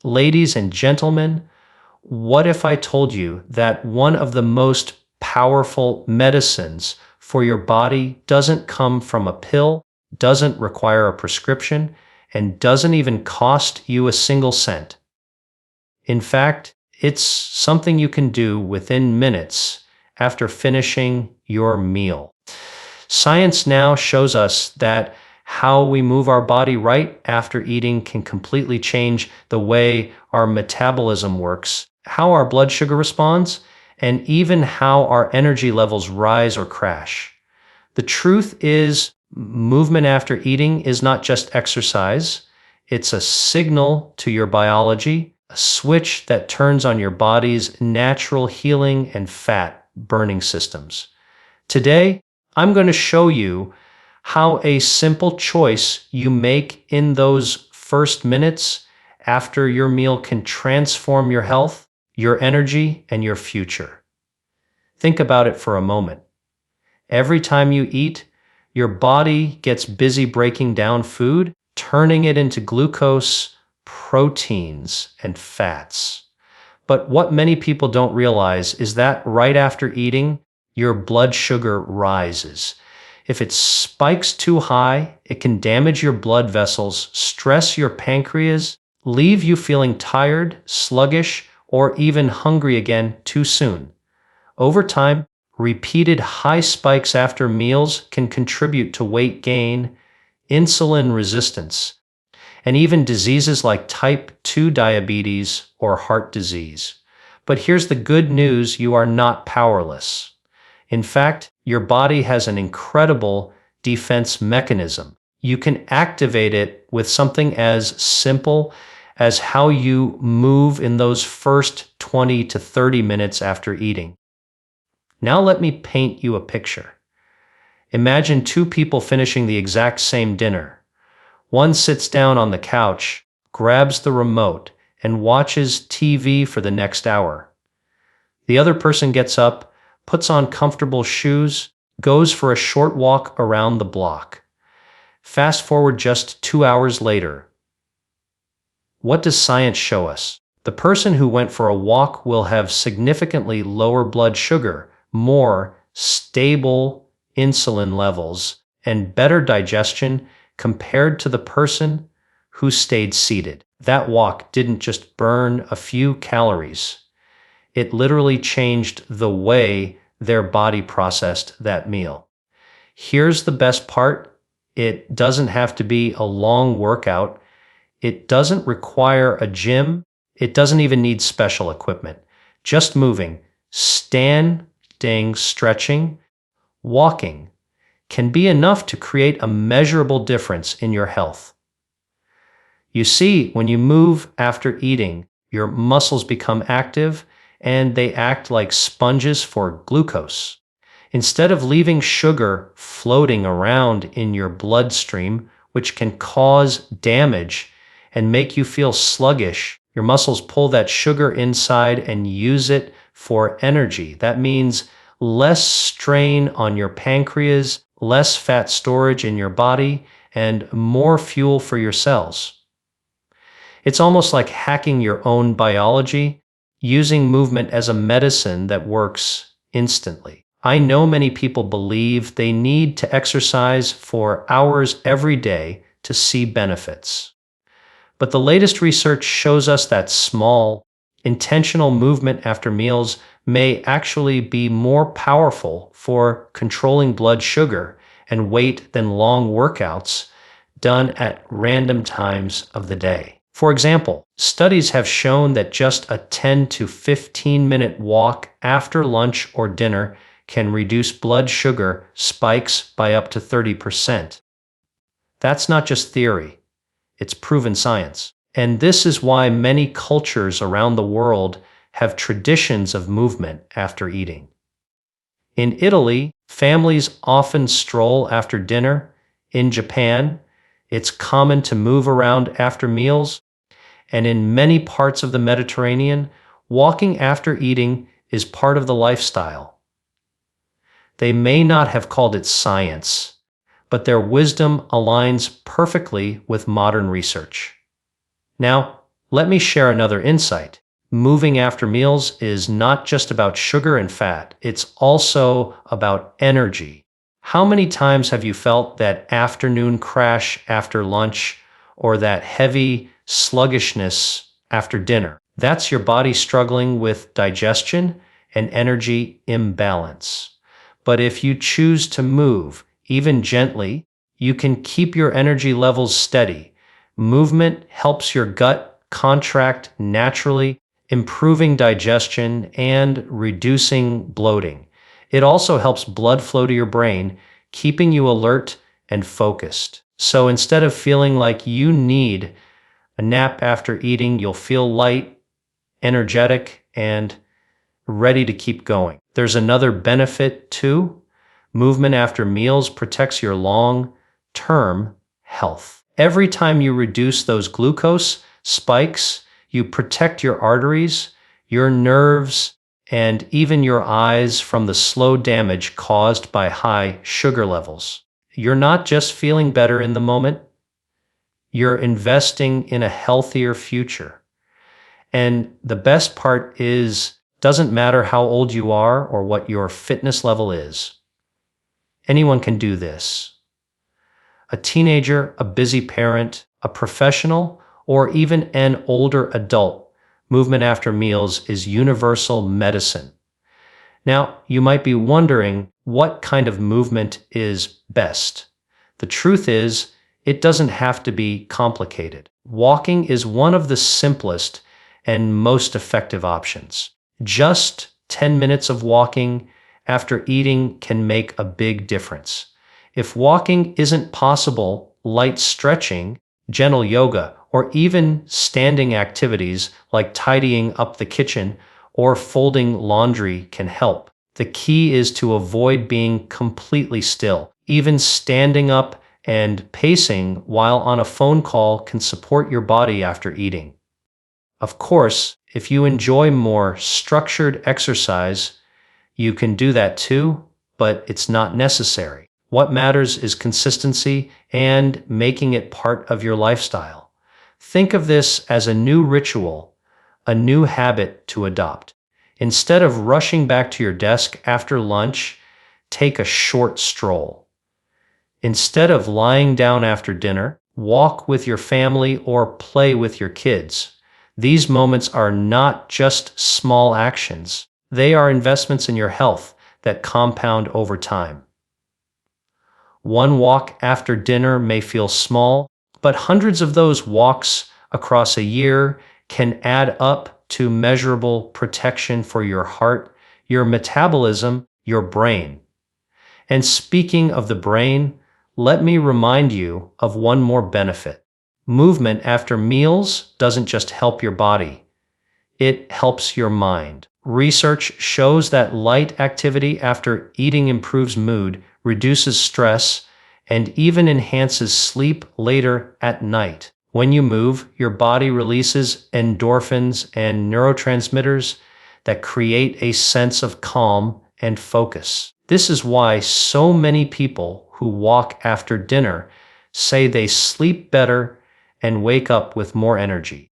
Ladies and gentlemen, what if I told you that one of the most powerful medicines for your body doesn't come from a pill, doesn't require a prescription, and doesn't even cost you a single cent? In fact, it's something you can do within minutes after finishing your meal. Science now shows us that how we move our body right after eating can completely change the way our metabolism works, how our blood sugar responds, and even how our energy levels rise or crash. The truth is, movement after eating is not just exercise, it's a signal to your biology, a switch that turns on your body's natural healing and fat burning systems. Today, I'm going to show you how a simple choice you make in those first minutes after your meal can transform your health, your energy, and your future. Think about it for a moment. Every time you eat, your body gets busy breaking down food, turning it into glucose, proteins, and fats. But what many people don't realize is that right after eating, your blood sugar rises. If it spikes too high, it can damage your blood vessels, stress your pancreas, leave you feeling tired, sluggish, or even hungry again too soon. Over time, repeated high spikes after meals can contribute to weight gain, insulin resistance, and even diseases like type 2 diabetes or heart disease. But here's the good news: you are not powerless. In fact, your body has an incredible defense mechanism. You can activate it with something as simple as how you move in those first 20 to 30 minutes after eating. Now let me paint you a picture. Imagine two people finishing the exact same dinner. One sits down on the couch, grabs the remote, and watches TV for the next hour. The other person gets up, puts on comfortable shoes, goes for a short walk around the block. Fast forward just 2 hours later. What does science show us? The person who went for a walk will have significantly lower blood sugar, more stable insulin levels, and better digestion compared to the person who stayed seated. That walk didn't just burn a few calories. It literally changed the way their body processed that meal. Here's the best part: it doesn't have to be a long workout. It doesn't require a gym. It doesn't even need special equipment. Just moving, standing, stretching, walking can be enough to create a measurable difference in your health. You see, when you move after eating, your muscles become active and they act like sponges for glucose. Instead of leaving sugar floating around in your bloodstream, which can cause damage and make you feel sluggish, your muscles pull that sugar inside and use it for energy. That means less strain on your pancreas, less fat storage in your body, and more fuel for your cells. It's almost like hacking your own biology, using movement as a medicine that works instantly. I know many people believe they need to exercise for hours every day to see benefits. But the latest research shows us that small, intentional movement after meals may actually be more powerful for controlling blood sugar and weight than long workouts done at random times of the day. For example, studies have shown that just a 10 to 15-minute walk after lunch or dinner can reduce blood sugar spikes by up to 30%. That's not just theory, it's proven science. And this is why many cultures around the world have traditions of movement after eating. In Italy, families often stroll after dinner. In Japan, it's common to move around after meals. And in many parts of the Mediterranean, walking after eating is part of the lifestyle. They may not have called it science, but their wisdom aligns perfectly with modern research. Now, Let me share another insight. Moving after meals is not just about sugar and fat, it's also about energy. How many times have you felt that afternoon crash after lunch or that heavy sluggishness after dinner? That's your body struggling with digestion and energy imbalance. But if you choose to move, even gently, you can keep your energy levels steady. Movement helps your gut contract naturally, improving digestion and reducing bloating. It also helps blood flow to your brain, keeping you alert and focused. So instead of feeling like you need a nap after eating, you'll feel light, energetic, and ready to keep going. There's another benefit too. Movement after meals protects your long-term health. Every time you reduce those glucose spikes, you protect your arteries, your nerves, and even your eyes from the slow damage caused by high sugar levels. You're not just feeling better in the moment, you're investing in a healthier future. And the best part is, doesn't matter how old you are or what your fitness level is. Anyone can do this. A teenager, a busy parent, a professional, or even an older adult, movement after meals is universal medicine. Now, you might be wondering what kind of movement is best. The truth is, it doesn't have to be complicated. Walking is one of the simplest and most effective options. Just 10 minutes of walking after eating can make a big difference. If walking isn't possible, light stretching, gentle yoga, or even standing activities like tidying up the kitchen or folding laundry can help. The key is to avoid being completely still. Even standing up and pacing while on a phone call can support your body after eating. Of course, if you enjoy more structured exercise, you can do that too, but it's not necessary. What matters is consistency and making it part of your lifestyle. Think of this as a new ritual, a new habit to adopt. Instead of rushing back to your desk after lunch, take a short stroll. Instead of lying down after dinner, walk with your family or play with your kids. These moments are not just small actions. They are investments in your health that compound over time. One walk after dinner may feel small, but hundreds of those walks across a year can add up to measurable protection for your heart, your metabolism, your brain. And speaking of the brain, let me remind you of one more benefit. Movement after meals doesn't just help your body, it helps your mind. Research shows that light activity after eating improves mood, reduces stress, and even enhances sleep later at night. When you move, your body releases endorphins and neurotransmitters that create a sense of calm and focus. This is why so many people who walk after dinner say they sleep better and wake up with more energy.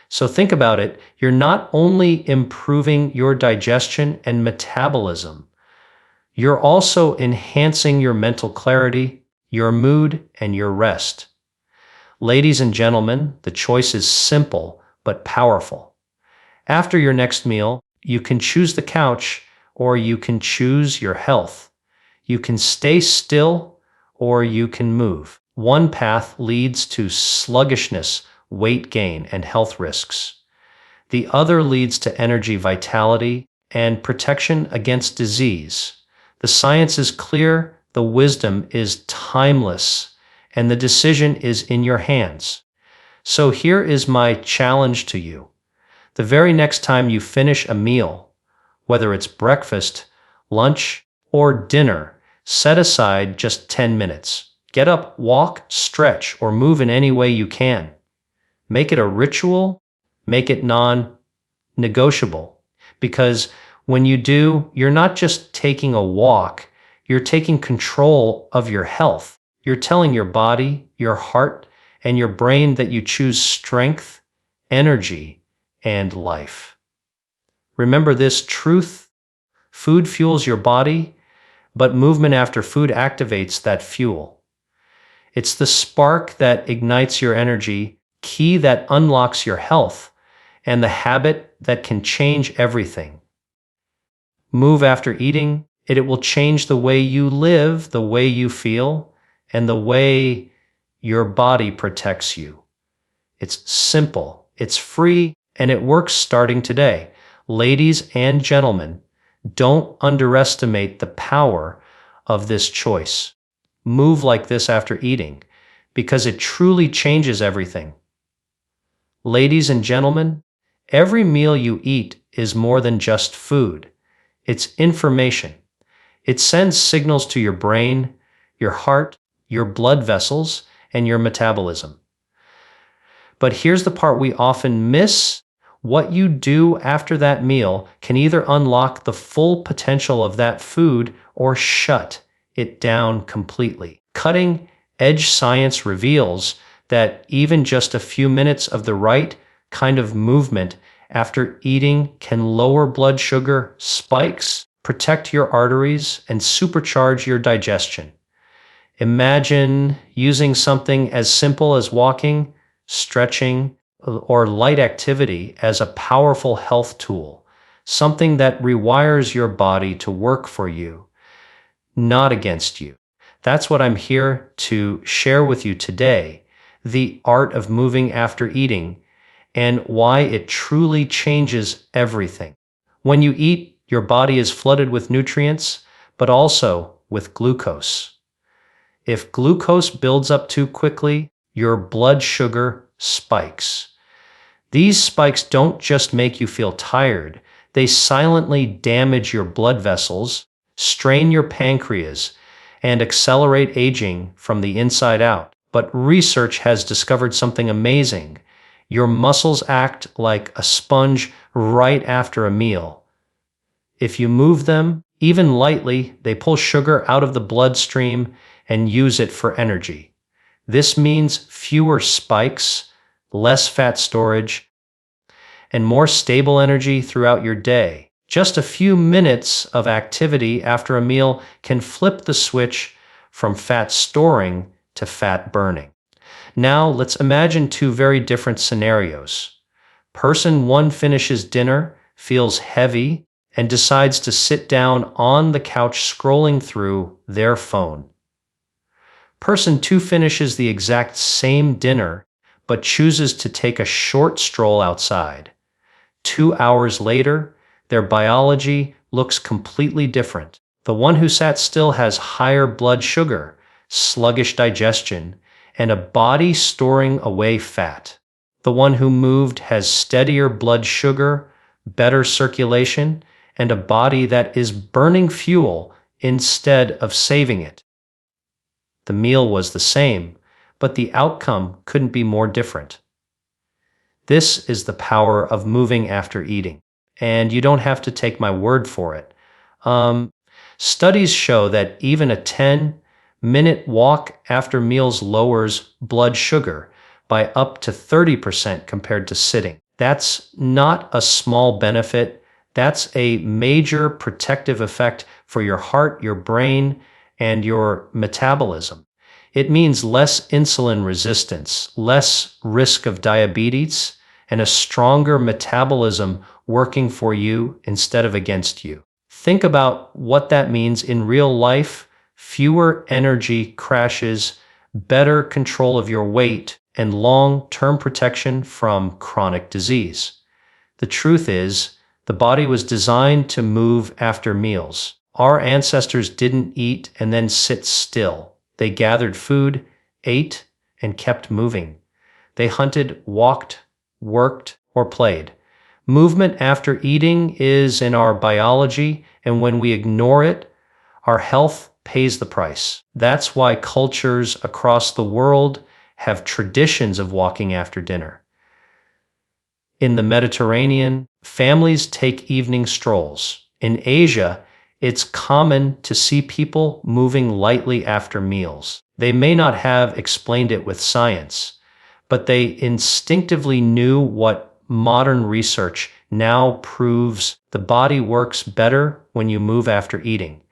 So think about it, you're not only improving your digestion and metabolism, you're also enhancing your mental clarity, your mood, and your rest. Ladies and gentlemen, the choice is simple but powerful. After your next meal, you can choose the couch or you can choose your health. You can stay still or you can move. One path leads to sluggishness, weight gain, and health risks. The other leads to energy, vitality, and protection against disease. The science is clear, the wisdom is timeless, and the decision is in your hands. So here is my challenge to you. The very next time you finish a meal, whether it's breakfast, lunch, or dinner, set aside just 10 minutes. Get up, walk, stretch, or move in any way you can. Make it a ritual, make it non-negotiable. Because when you do, you're not just taking a walk, you're taking control of your health. You're telling your body, your heart, and your brain that you choose strength energy, and life. Remember this truth: food fuels your body, but movement after food activates that fuel. It's the spark that ignites your energy, key that unlocks your health, and the habit that can change everything. Move after eating, it will change the way you live, the way you feel, and the way your body protects you. It's simple, it's free, and it works starting today. Ladies and gentlemen, don't underestimate the power of this choice. Move like this after eating, because it truly changes everything. Ladies and gentlemen, every meal you eat is more than just food. It's information. It sends signals to your brain, your heart, your blood vessels, and your metabolism. But here's the part we often miss. What you do after that meal can either unlock the full potential of that food or shut it down completely. Cutting-edge science reveals that even just a few minutes of the right kind of movement after eating can lower blood sugar spikes, protect your arteries, and supercharge your digestion. Imagine using something as simple as walking, stretching, or light activity as a powerful health tool, something that rewires your body to work for you, not against you. That's what I'm here to share with you today, the art of moving after eating and why it truly changes everything. When you eat, your body is flooded with nutrients, but also with glucose. If glucose builds up too quickly, your blood sugar spikes. These spikes don't just make you feel tired, they silently damage your blood vessels, strain your pancreas, and accelerate aging from the inside out. But research has discovered something amazing. Your muscles act like a sponge right after a meal. If you move them, even lightly, they pull sugar out of the bloodstream and use it for energy. This means fewer spikes, less fat storage, and more stable energy throughout your day. Just a few minutes of activity after a meal can flip the switch from fat storing to fat burning. Now, let's imagine two very different scenarios. Person one finishes dinner, feels heavy, and decides to sit down on the couch scrolling through their phone. Person two finishes the exact same dinner, but chooses to take a short stroll outside. 2 hours later, their biology looks completely different. The one who sat still has higher blood sugar, sluggish digestion, and a body storing away fat. The one who moved has steadier blood sugar, better circulation, and a body that is burning fuel instead of saving it. The meal was the same, but the outcome couldn't be more different. This is the power of moving after eating, and you don't have to take my word for it. Studies show that even a 10-minute walk after meals lowers blood sugar by up to 30% compared to sitting. That's not a small benefit. That's a major protective effect for your heart, your brain, and your metabolism. It means less insulin resistance, less risk of diabetes, and a stronger metabolism working for you instead of against you. Think about what that means in real life: fewer energy crashes, better control of your weight, and long-term protection from chronic disease. The truth is, the body was designed to move after meals. Our ancestors didn't eat and then sit still. They gathered food, ate, and kept moving. They hunted, walked, worked, or played. Movement after eating is in our biology, and when we ignore it, our health pays the price. That's why cultures across the world have traditions of walking after dinner. In the Mediterranean, families take evening strolls. In Asia, it's common to see people moving lightly after meals. They may not have explained it with science, but they instinctively knew what modern research now proves: the body works better when you move after eating.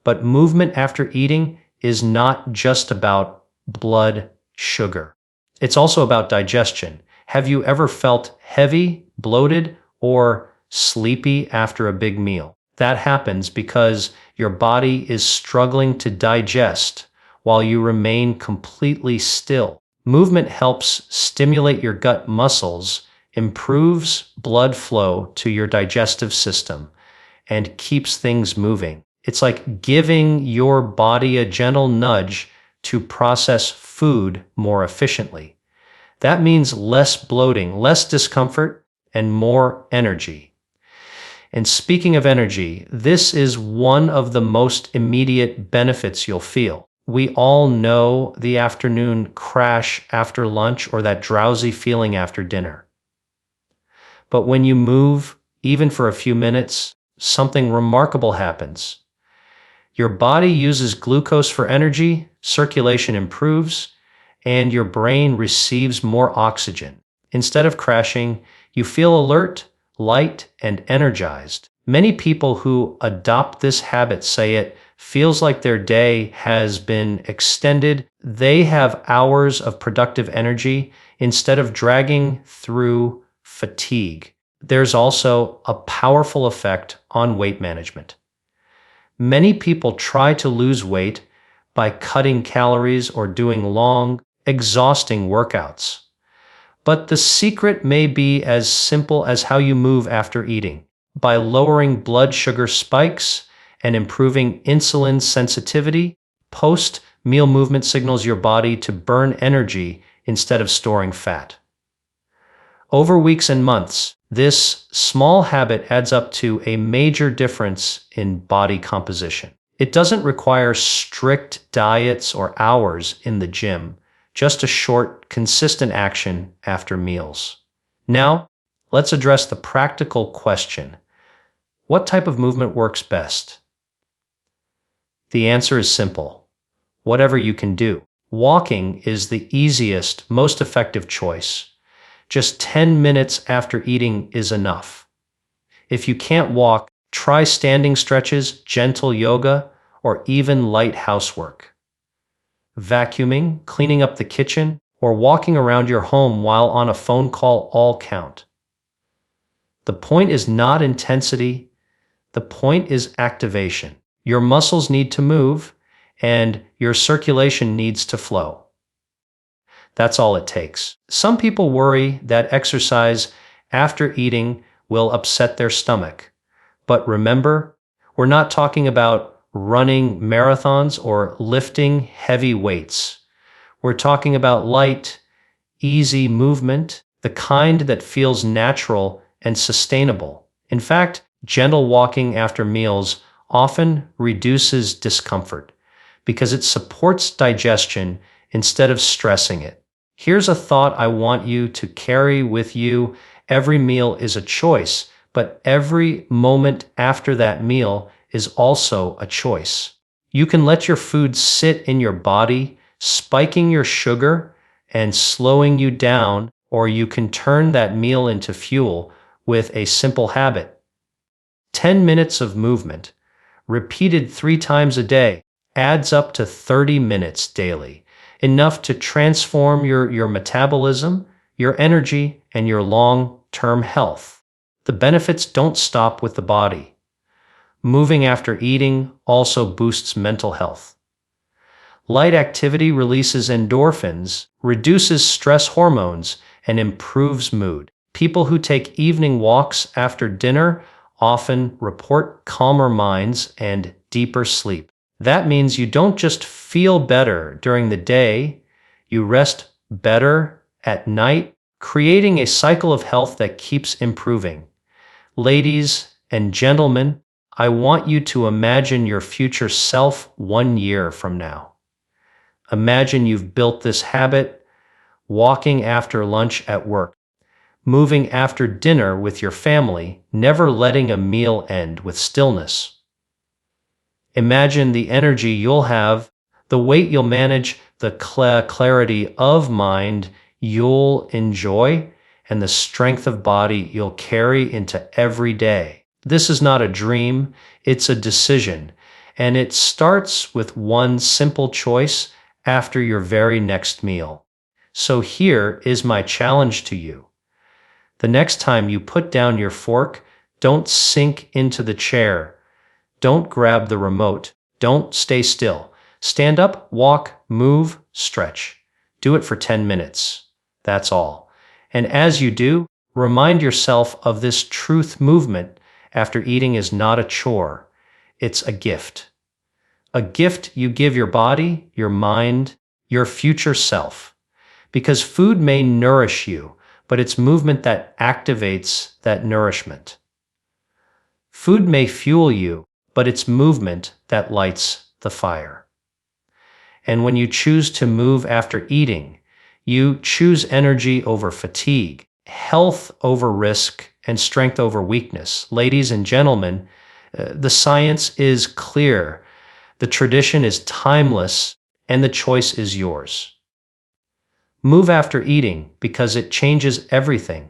But movement after eating is not just about blood sugar. It's also about digestion. Have you ever felt heavy, bloated, or sleepy after a big meal? That happens because your body is struggling to digest while you remain completely still. Movement helps stimulate your gut muscles, improves blood flow to your digestive system, and keeps things moving. It's like giving your body a gentle nudge to process food more efficiently. That means less bloating, less discomfort, and more energy. And speaking of energy, this is one of the most immediate benefits you'll feel. We all know the afternoon crash after lunch or that drowsy feeling after dinner. But when you move, even for a few minutes, something remarkable happens. Your body uses glucose for energy, circulation improves, and your brain receives more oxygen. Instead of crashing, you feel alert, light, and energized. Many people who adopt this habit say it feels like their day has been extended. They have hours of productive energy instead of dragging through fatigue. There's also a powerful effect on weight management. Many people try to lose weight by cutting calories or doing long, exhausting workouts. But the secret may be as simple as how you move after eating. By lowering blood sugar spikes and improving insulin sensitivity, post-meal movement signals your body to burn energy instead of storing fat. Over weeks and months, this small habit adds up to a major difference in body composition. It doesn't require strict diets or hours in the gym, just a short, consistent action after meals. Now, let's address the practical question: what type of movement works best? The answer is simple: whatever you can do. Walking is the easiest, most effective choice. Just 10 minutes after eating is enough. If you can't walk, try standing stretches, gentle yoga, or even light housework. Vacuuming, cleaning up the kitchen, or walking around your home while on a phone call all count. The point is not intensity, the point is activation. Your muscles need to move, and your circulation needs to flow. That's all it takes. Some people worry that exercise after eating will upset their stomach. But remember, we're not talking about running marathons or lifting heavy weights. We're talking about light, easy movement, the kind that feels natural and sustainable. In fact, gentle walking after meals often reduces discomfort because it supports digestion instead of stressing it. Here's a thought I want you to carry with you: every meal is a choice, but every moment after that meal is also a choice. You can let your food sit in your body, spiking your sugar and slowing you down, or you can turn that meal into fuel with a simple habit. 10 minutes of movement, repeated 3 times a day, adds up to 30 minutes daily. Enough to transform your metabolism, your energy, and your long-term health. The benefits don't stop with the body. Moving after eating also boosts mental health. Light activity releases endorphins, reduces stress hormones, and improves mood. People who take evening walks after dinner often report calmer minds and deeper sleep. That means you don't just feel better during the day, you rest better at night, creating a cycle of health that keeps improving. Ladies and gentlemen, I want you to imagine your future self 1 year from now. Imagine you've built this habit: walking after lunch at work, moving after dinner with your family, never letting a meal end with stillness. Imagine the energy you'll have, the weight you'll manage, the clarity of mind you'll enjoy and the strength of body you'll carry into every day. This is not a dream, it's a decision, and it starts with one simple choice after your very next meal. So here is my challenge to you. The next time you put down your fork, don't sink into the chair. Don't grab the remote. Don't stay still. Stand up, walk, move, stretch. Do it for 10 minutes. That's all. And as you do, remind yourself of this truth: movement after eating is not a chore. It's a gift. A gift you give your body, your mind, your future self. Because food may nourish you, but it's movement that activates that nourishment. Food may fuel you, but it's movement that lights the fire. And when you choose to move after eating, you choose energy over fatigue, health over risk, and strength over weakness. Ladies and gentlemen, the science is clear, the tradition is timeless, and the choice is yours. Move after eating because it changes everything.